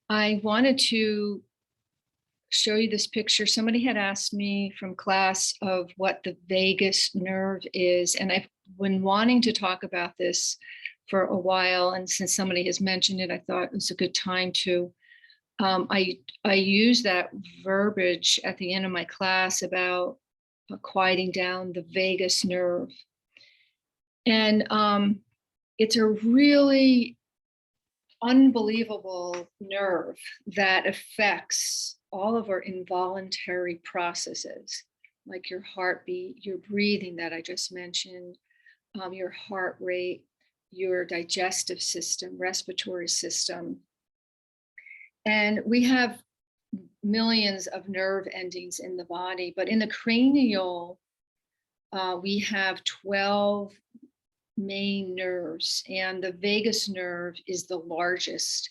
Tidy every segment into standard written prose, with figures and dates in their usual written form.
I wanted to show you this picture. Somebody had asked me from class of what the vagus nerve is, and I've been wanting to talk about this for a while. And since somebody has mentioned it, I thought it was a good time to. I use that verbiage at the end of my class about quieting down the vagus nerve, and it's a really unbelievable nerve that affects all of our involuntary processes, like your heartbeat, your breathing that I just mentioned, your heart rate, your digestive system, respiratory system. And we have millions of nerve endings in the body, but in the cranial, we have 12 main nerves, and the vagus nerve is the largest.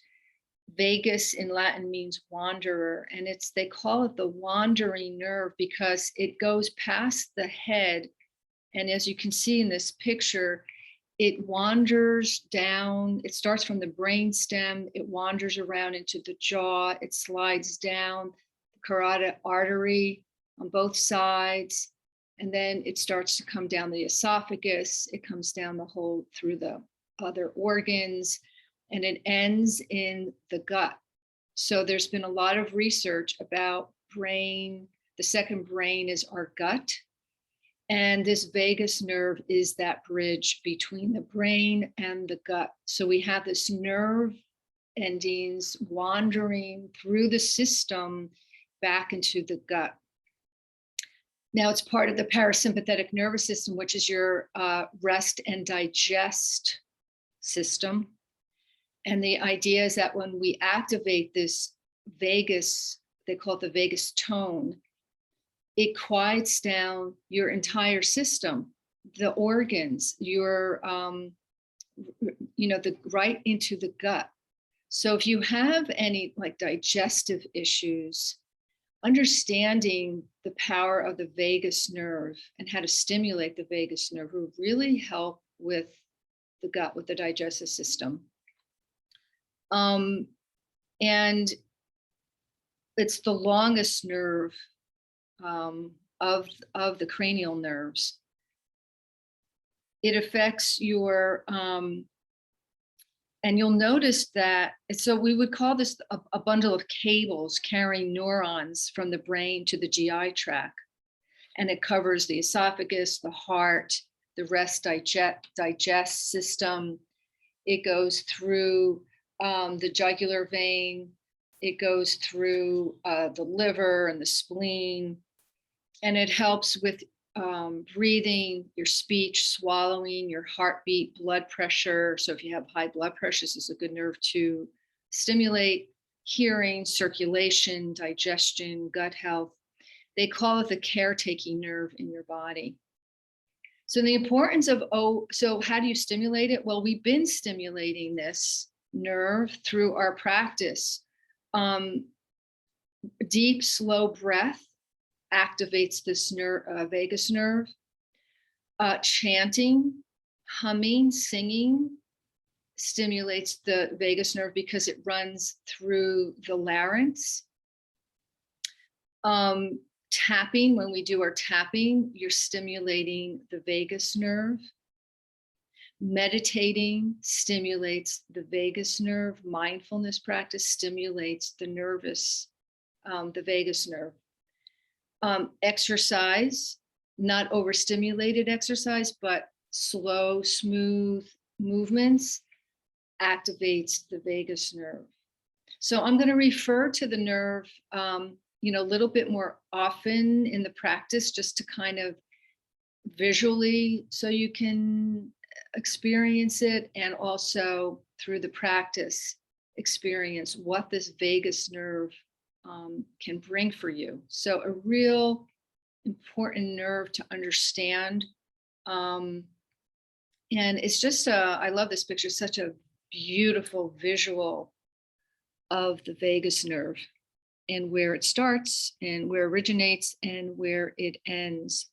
Vagus in Latin means wanderer, and they call it the wandering nerve because it goes past the head. And as you can see in this picture, it wanders down. It starts from the brain stem, it wanders around into the jaw, it slides down the carotid artery on both sides, and then it starts to come down the esophagus. It comes down the whole through the other organs, and it ends in the gut. So there's been a lot of research about brain. The second brain is our gut. And this vagus nerve is that bridge between the brain and the gut. So we have this nerve endings wandering through the system back into the gut. Now it's part of the parasympathetic nervous system, which is your rest and digest system. And the idea is that when we activate this vagus, they call it the vagus tone, it quiets down your entire system, the organs, your, right into the gut. So if you have any like digestive issues, understanding the power of the vagus nerve and how to stimulate the vagus nerve will really help with the gut, with the digestive system. And it's the longest nerve of the cranial nerves. It affects your, and you'll notice that, so we would call this a bundle of cables carrying neurons from the brain to the GI tract. And it covers the esophagus, the heart, the rest digest system. It goes through the jugular vein. It goes through the liver and the spleen. And it helps with breathing, your speech, swallowing, your heartbeat, blood pressure. So if you have high blood pressure, this is a good nerve to stimulate. Hearing, circulation, digestion, gut health. They call it the caretaking nerve in your body. So the importance of, so how do you stimulate it? Well, we've been stimulating this nerve through our practice. Deep, slow breath activates this vagus nerve. Chanting, humming, singing stimulates the vagus nerve because it runs through the larynx. Tapping, when we do our tapping, you're stimulating the vagus nerve. Meditating stimulates the vagus nerve. Mindfulness practice stimulates the vagus nerve. Exercise, not overstimulated exercise, but slow, smooth movements activates the vagus nerve. So I'm going to refer to the nerve, a little bit more often in the practice, just to kind of visually, so you can experience it, and also through the practice, experience what this vagus nerve can bring for you. So a real important nerve to understand. And it's just, I love this picture, such a beautiful visual of the vagus nerve and where it starts and where it originates and where it ends.